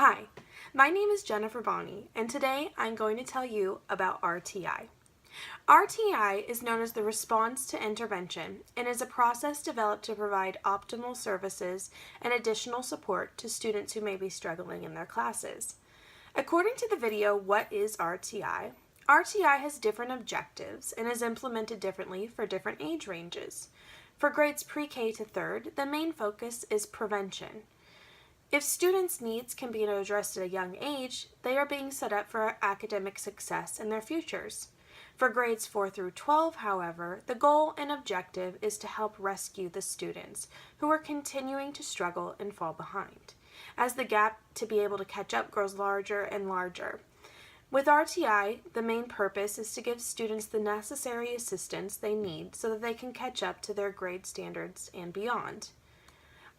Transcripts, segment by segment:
Hi, my name is Jennifer Bonne, and today I'm going to tell you about RTI. RTI is known as the Response to Intervention and is a process developed to provide optimal services and additional support to students who may be struggling in their classes. According to the video, What is RTI? RTI has different objectives and is implemented differently for different age ranges. For grades pre-K to 3rd, the main focus is prevention. If students' needs can be addressed at a young age, they are being set up for academic success in their futures. For grades 4 through 12, however, the goal and objective is to help rescue the students who are continuing to struggle and fall behind, as the gap to be able to catch up grows larger and larger. With RTI, the main purpose is to give students the necessary assistance they need so that they can catch up to their grade standards and beyond.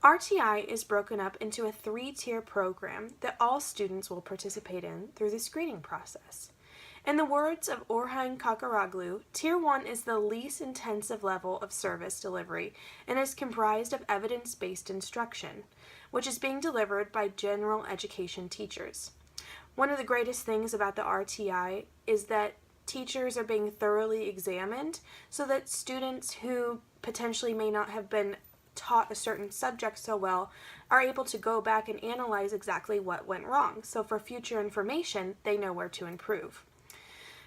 RTI is broken up into a 3-tier program that all students will participate in through the screening process. In the words of Orhan Kakaraglu, Tier 1 is the least intensive level of service delivery and is comprised of evidence-based instruction, which is being delivered by general education teachers. One of the greatest things about the RTI is that teachers are being thoroughly examined so that students who potentially may not have been taught a certain subject so well are able to go back and analyze exactly what went wrong. So for future information, they know where to improve.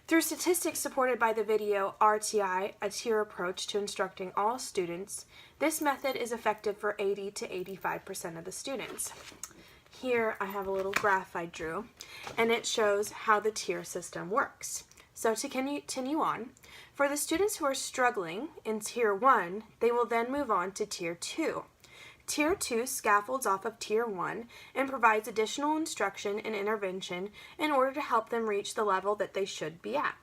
Through statistics supported by the video RTI, a tier approach to instructing all students, this method is effective for 80 to 85% of the students. Here I have a little graph I drew, and it shows how the tier system works. So to continue on, for the students who are struggling in Tier 1, they will then move on to Tier 2. Tier 2 scaffolds off of Tier 1 and provides additional instruction and intervention in order to help them reach the level that they should be at.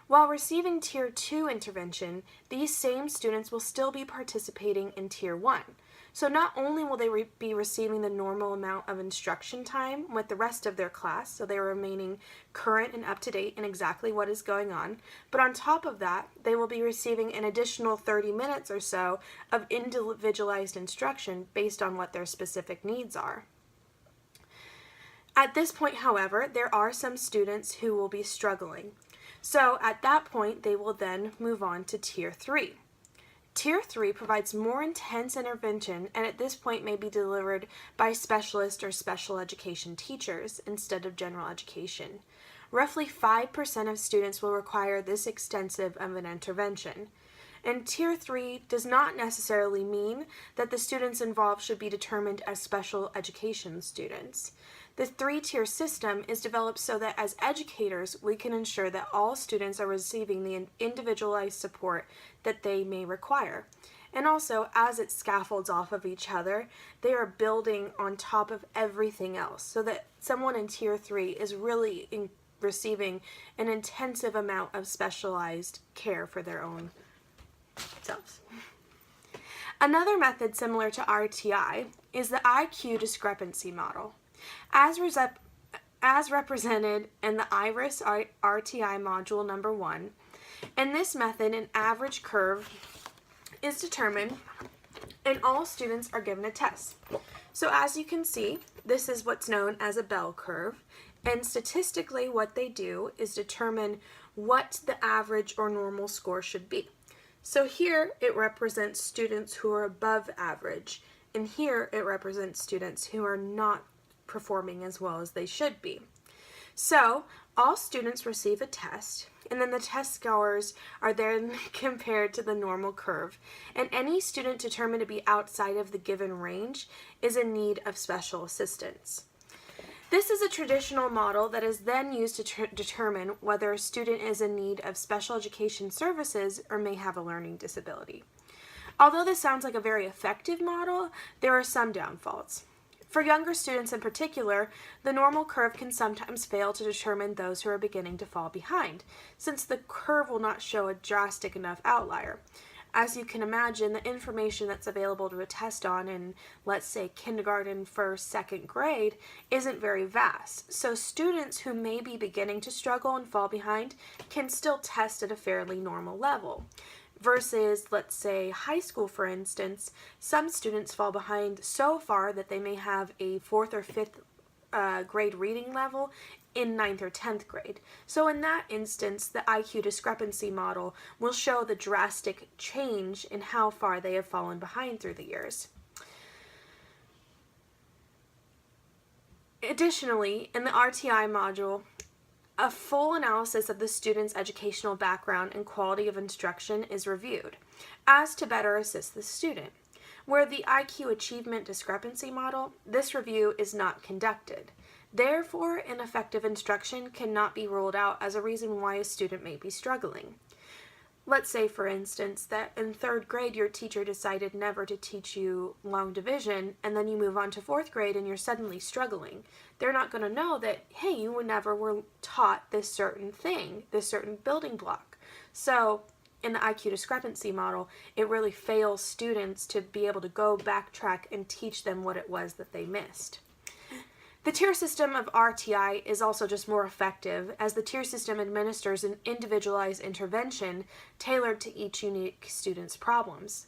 While receiving Tier 2 intervention, these same students will still be participating in Tier 1. So not only will they be receiving the normal amount of instruction time with the rest of their class, so they are remaining current and up to date in exactly what is going on, but on top of that, they will be receiving an additional 30 minutes or so of individualized instruction based on what their specific needs are. At this point, however, there are some students who will be struggling. So at that point, they will then move on to Tier 3. Tier 3 provides more intense intervention and at this point may be delivered by specialist or special education teachers instead of general education. Roughly 5% of students will require this extensive of an intervention. And Tier 3 does not necessarily mean that the students involved should be determined as special education students. The 3-tier system is developed so that as educators, we can ensure that all students are receiving the individualized support that they may require. And also, as it scaffolds off of each other, they are building on top of everything else so that someone in Tier 3 is really receiving an intensive amount of specialized care for their own selves. Another method similar to RTI is the IQ discrepancy model. As represented in the IRIS RTI module number 1, in this method an average curve is determined and all students are given a test. So as you can see, this is what's known as a bell curve, and statistically what they do is determine what the average or normal score should be. So here it represents students who are above average, and here it represents students who are not performing as well as they should be. So all students receive a test, and then the test scores are then compared to the normal curve, and any student determined to be outside of the given range is in need of special assistance. This is a traditional model that is then used to determine whether a student is in need of special education services or may have a learning disability. Although this sounds like a very effective model, there are some downfalls. For younger students in particular, the normal curve can sometimes fail to determine those who are beginning to fall behind, since the curve will not show a drastic enough outlier. As you can imagine, the information that's available to attest on in, let's say, kindergarten, first, second grade isn't very vast. So students who may be beginning to struggle and fall behind can still test at a fairly normal level. Versus, let's say, high school, for instance, some students fall behind so far that they may have a 4th or 5th grade reading level in 9th or 10th grade. So in that instance, the IQ discrepancy model will show the drastic change in how far they have fallen behind through the years. Additionally, in the RTI module, a full analysis of the student's educational background and quality of instruction is reviewed, as to better assist the student. Where the IQ achievement discrepancy model, this review is not conducted. Therefore, ineffective instruction cannot be ruled out as a reason why a student may be struggling. Let's say, for instance, that in 3rd grade your teacher decided never to teach you long division, and then you move on to 4th grade and you're suddenly struggling. They're not going to know that, hey, you never were taught this certain thing, this certain building block. So in the IQ discrepancy model, it really fails students to be able to go backtrack and teach them what it was that they missed. The tier system of RTI is also just more effective, as the tier system administers an individualized intervention tailored to each unique student's problems.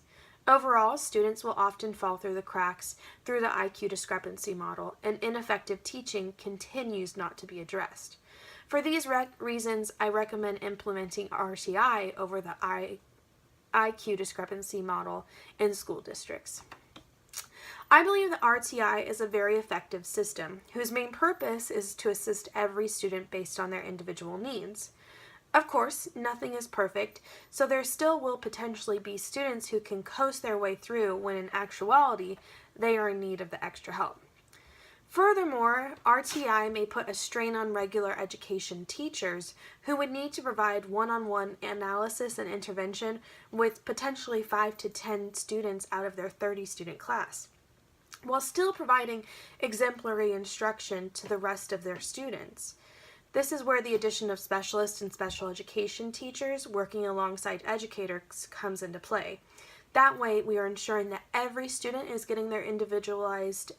Overall, students will often fall through the cracks through the IQ discrepancy model, and ineffective teaching continues not to be addressed. For these reasons, I recommend implementing RTI over the IQ discrepancy model in school districts. I believe that RTI is a very effective system whose main purpose is to assist every student based on their individual needs. Of course, nothing is perfect, so there still will potentially be students who can coast their way through when in actuality they are in need of the extra help. Furthermore, RTI may put a strain on regular education teachers who would need to provide one-on-one analysis and intervention with potentially 5 to 10 students out of their 30-student class, while still providing exemplary instruction to the rest of their students. This is where the addition of specialist and special education teachers working alongside educators comes into play. That way, we are ensuring that every student is getting their individualized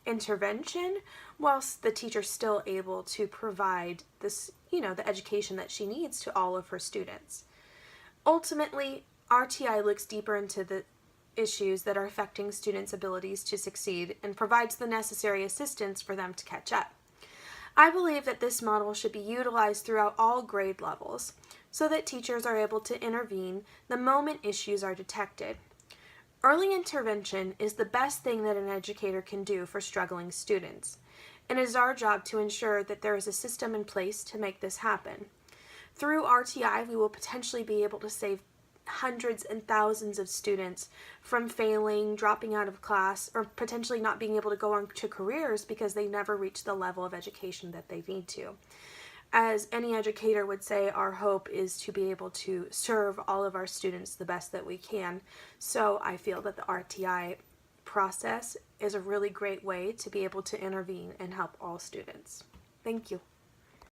intervention, whilst the teacher's still able to provide this, the education that she needs to all of her students. Ultimately, RTI looks deeper into the issues that are affecting students' abilities to succeed and provides the necessary assistance for them to catch up. I believe that this model should be utilized throughout all grade levels so that teachers are able to intervene the moment issues are detected. Early intervention is the best thing that an educator can do for struggling students, and it is our job to ensure that there is a system in place to make this happen. Through RTI, we will potentially be able to save hundreds and thousands of students from failing, dropping out of class, or potentially not being able to go on to careers because they never reach the level of education that they need to. As any educator would say, our hope is to be able to serve all of our students the best that we can. So I feel that the RTI process is a really great way to be able to intervene and help all students. Thank you.